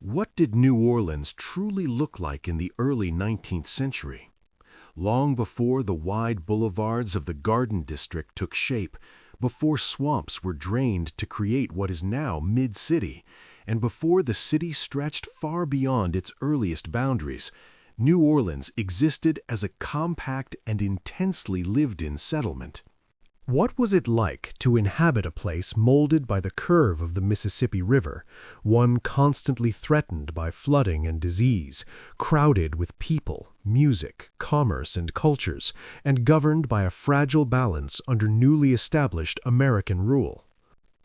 What did New Orleans truly look like in the early 19th century? Long before the wide boulevards of the Garden District took shape, before swamps were drained to create what is now Mid-City, and before the city stretched far beyond its earliest boundaries, New Orleans existed as a compact and intensely lived-in settlement. What was it like to inhabit a place molded by the curve of the Mississippi River, one constantly threatened by flooding and disease, crowded with people, music, commerce, and cultures, and governed by a fragile balance under newly established American rule?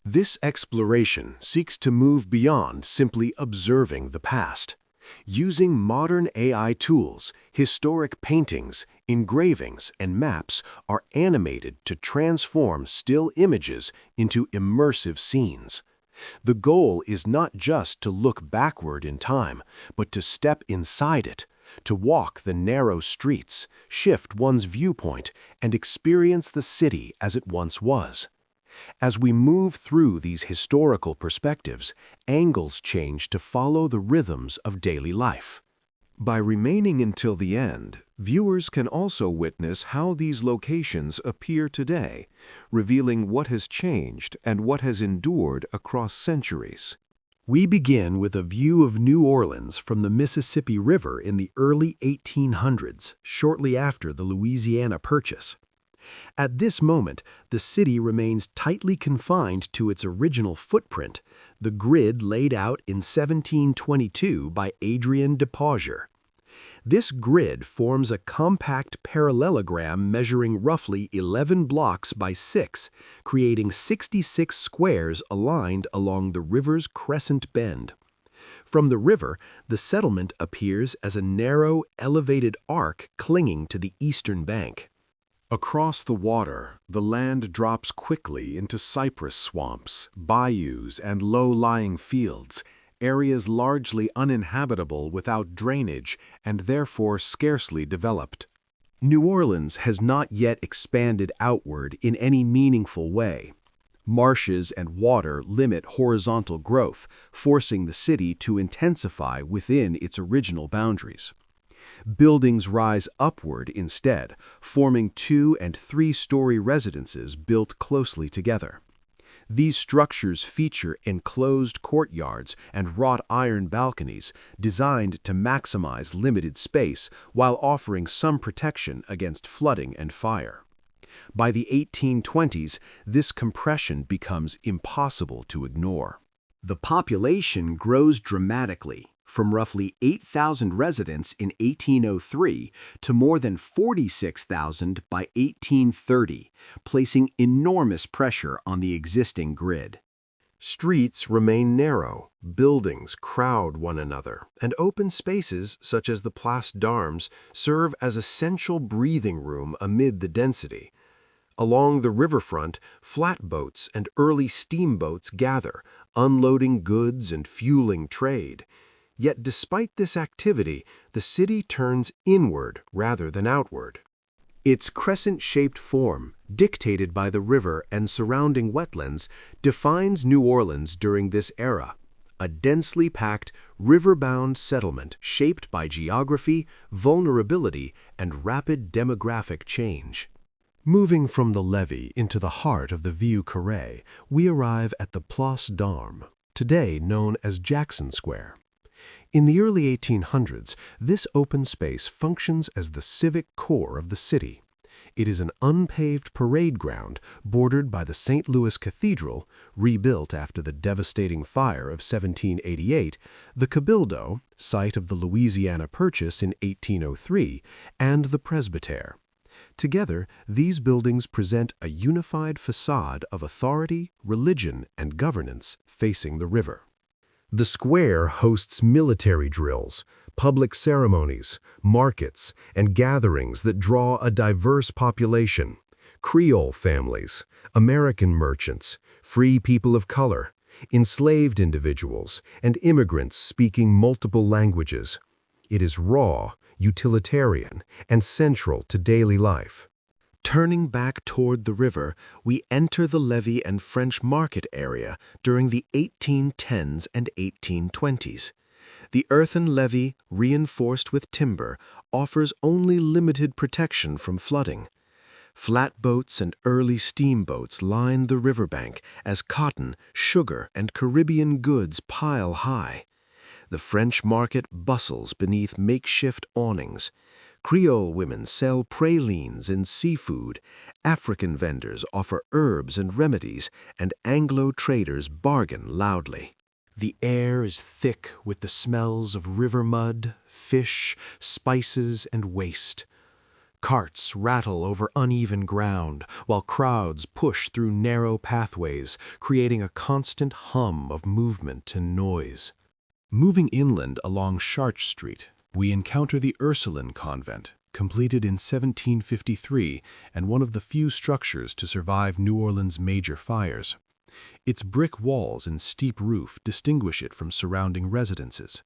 This exploration seeks to move beyond simply observing the past. Using modern AI tools, historic paintings, engravings, and maps are animated to transform still images into immersive scenes. The goal is not just to look backward in time, but to step inside it, to walk the narrow streets, shift one's viewpoint, and experience the city as it once was. As we move through these historical perspectives, angles change to follow the rhythms of daily life. By remaining until the end, viewers can also witness how these locations appear today, revealing what has changed and what has endured across centuries. We begin with a view of New Orleans from the Mississippi River in the early 1800s, shortly after the Louisiana Purchase. At this moment, the city remains tightly confined to its original footprint, the grid laid out in 1722 by Adrien de Pauger. This grid forms a compact parallelogram measuring roughly 11 blocks by 6, creating 66 squares aligned along the river's crescent bend. From the river, the settlement appears as a narrow, elevated arc clinging to the eastern bank. Across the water, the land drops quickly into cypress swamps, bayous, and low-lying fields, areas largely uninhabitable without drainage and therefore scarcely developed. New Orleans has not yet expanded outward in any meaningful way. Marshes and water limit horizontal growth, forcing the city to intensify within its original boundaries. Buildings rise upward instead, forming 2- and 3-story residences built closely together. These structures feature enclosed courtyards and wrought iron balconies designed to maximize limited space while offering some protection against flooding and fire. By the 1820s, this compression becomes impossible to ignore. The population grows dramatically, from roughly 8,000 residents in 1803 to more than 46,000 by 1830, placing enormous pressure on the existing grid. Streets remain narrow, buildings crowd one another, and open spaces such as the Place d'Armes serve as essential breathing room amid the density. Along the riverfront, flatboats and early steamboats gather, unloading goods and fueling trade. Yet despite this activity, the city turns inward rather than outward. Its crescent-shaped form, dictated by the river and surrounding wetlands, defines New Orleans during this era, a densely packed, river-bound settlement shaped by geography, vulnerability, and rapid demographic change. Moving from the levee into the heart of the Vieux Carré, we arrive at the Place d'Armes, today known as Jackson Square. In the early 1800s, this open space functions as the civic core of the city. It is an unpaved parade ground bordered by the St. Louis Cathedral, rebuilt after the devastating fire of 1788, the Cabildo, site of the Louisiana Purchase in 1803, and the Presbytère. Together, these buildings present a unified facade of authority, religion, and governance facing the river. The square hosts military drills, public ceremonies, markets, and gatherings that draw a diverse population: Creole families, American merchants, free people of color, enslaved individuals, and immigrants speaking multiple languages. It is raw, utilitarian, and central to daily life. Turning back toward the river, we enter the levee and French Market area during the 1810s and 1820s. The earthen levee, reinforced with timber, offers only limited protection from flooding. Flatboats and early steamboats line the riverbank as cotton, sugar, and Caribbean goods pile high. The French market bustles beneath makeshift awnings. Creole women sell pralines and seafood. African vendors offer herbs and remedies, and Anglo traders bargain loudly. The air is thick with the smells of river mud, fish, spices, and waste. Carts rattle over uneven ground, while crowds push through narrow pathways, creating a constant hum of movement and noise. Moving inland along Chartres Street, we encounter the Ursuline Convent, completed in 1753 and one of the few structures to survive New Orleans' major fires. Its brick walls and steep roof distinguish it from surrounding residences.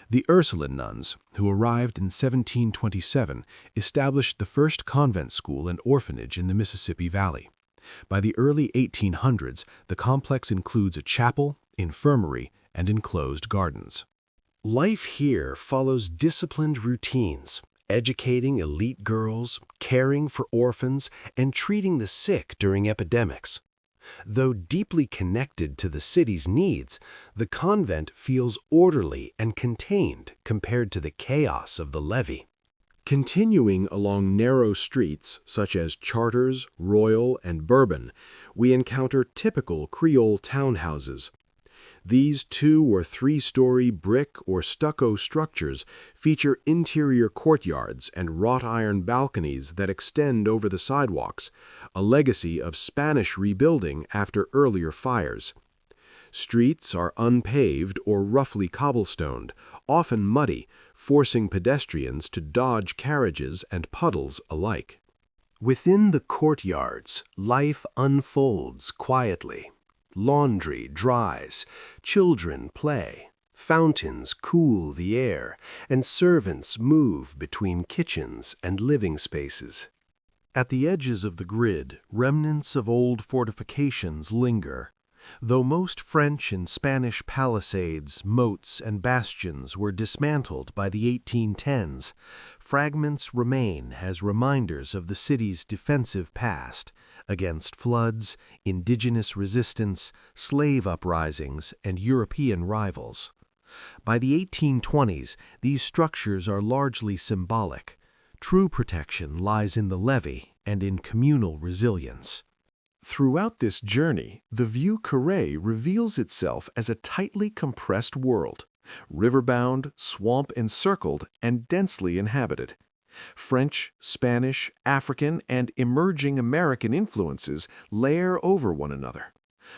The Ursuline nuns, who arrived in 1727, established the first convent school and orphanage in the Mississippi Valley. By the early 1800s, the complex includes a chapel, infirmary, and enclosed gardens. Life here follows disciplined routines, educating elite girls, caring for orphans, and treating the sick during epidemics. Though deeply connected to the city's needs, the convent feels orderly and contained compared to the chaos of the levee. Continuing along narrow streets such as Chartres, Royal, and Bourbon, we encounter typical Creole townhouses. These 2- or 3-story brick or stucco structures feature interior courtyards and wrought iron balconies that extend over the sidewalks, a legacy of Spanish rebuilding after earlier fires. Streets are unpaved or roughly cobblestoned, often muddy, forcing pedestrians to dodge carriages and puddles alike. Within the courtyards, life unfolds quietly. Laundry dries, children play, fountains cool the air, and servants move between kitchens and living spaces. At the edges of the grid, remnants of old fortifications linger. Though most French and Spanish palisades, moats, and bastions were dismantled by the 1810s, fragments remain as reminders of the city's defensive past against floods, indigenous resistance, slave uprisings, and European rivals. By the 1820s, these structures are largely symbolic. True protection lies in the levee and in communal resilience. Throughout this journey, the Vieux Carré reveals itself as a tightly compressed world, riverbound, swamp-encircled, and densely inhabited. French, Spanish, African, and emerging American influences layer over one another.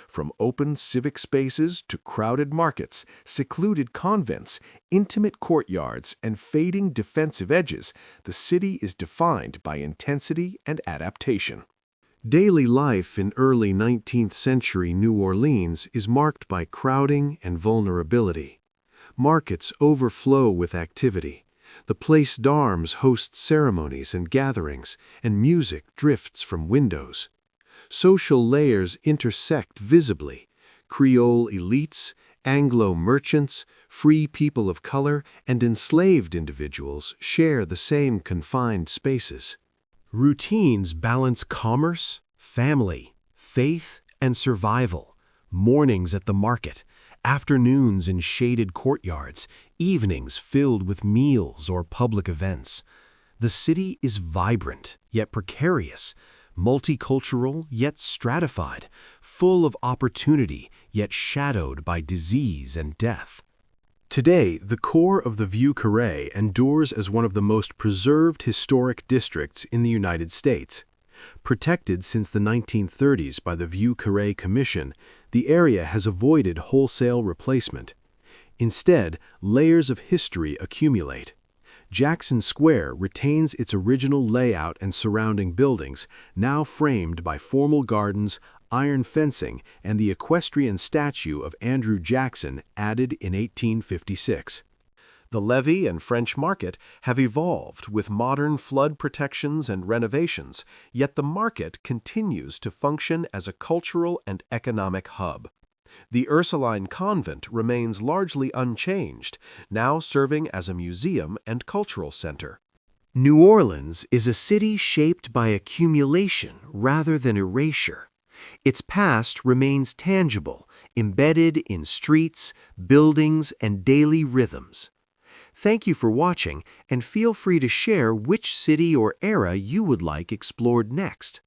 From open civic spaces to crowded markets, secluded convents, intimate courtyards, and fading defensive edges, the city is defined by intensity and adaptation. Daily life in early 19th century New Orleans is marked by crowding and vulnerability. Markets overflow with activity. The Place d'Armes hosts ceremonies and gatherings, and music drifts from windows. Social layers intersect visibly. Creole elites, Anglo merchants, free people of color, and enslaved individuals share the same confined spaces. Routines balance commerce, family, faith, and survival. Mornings at the market, afternoons in shaded courtyards, evenings filled with meals or public events. The city is vibrant, yet precarious, multicultural, yet stratified, full of opportunity, yet shadowed by disease and death. Today, the core of the Vieux Carré endures as one of the most preserved historic districts in the United States. Protected since the 1930s by the Vieux Carré Commission, the area has avoided wholesale replacement. Instead, layers of history accumulate. Jackson Square retains its original layout and surrounding buildings, now framed by formal gardens, iron fencing, and the equestrian statue of Andrew Jackson added in 1856. The levee and French market have evolved with modern flood protections and renovations, yet the market continues to function as a cultural and economic hub. The Ursuline convent remains largely unchanged, now serving as a museum and cultural center. New Orleans is a city shaped by accumulation rather than erasure. Its past remains tangible, embedded in streets, buildings, and daily rhythms. Thank you for watching, and feel free to share which city or era you would like explored next.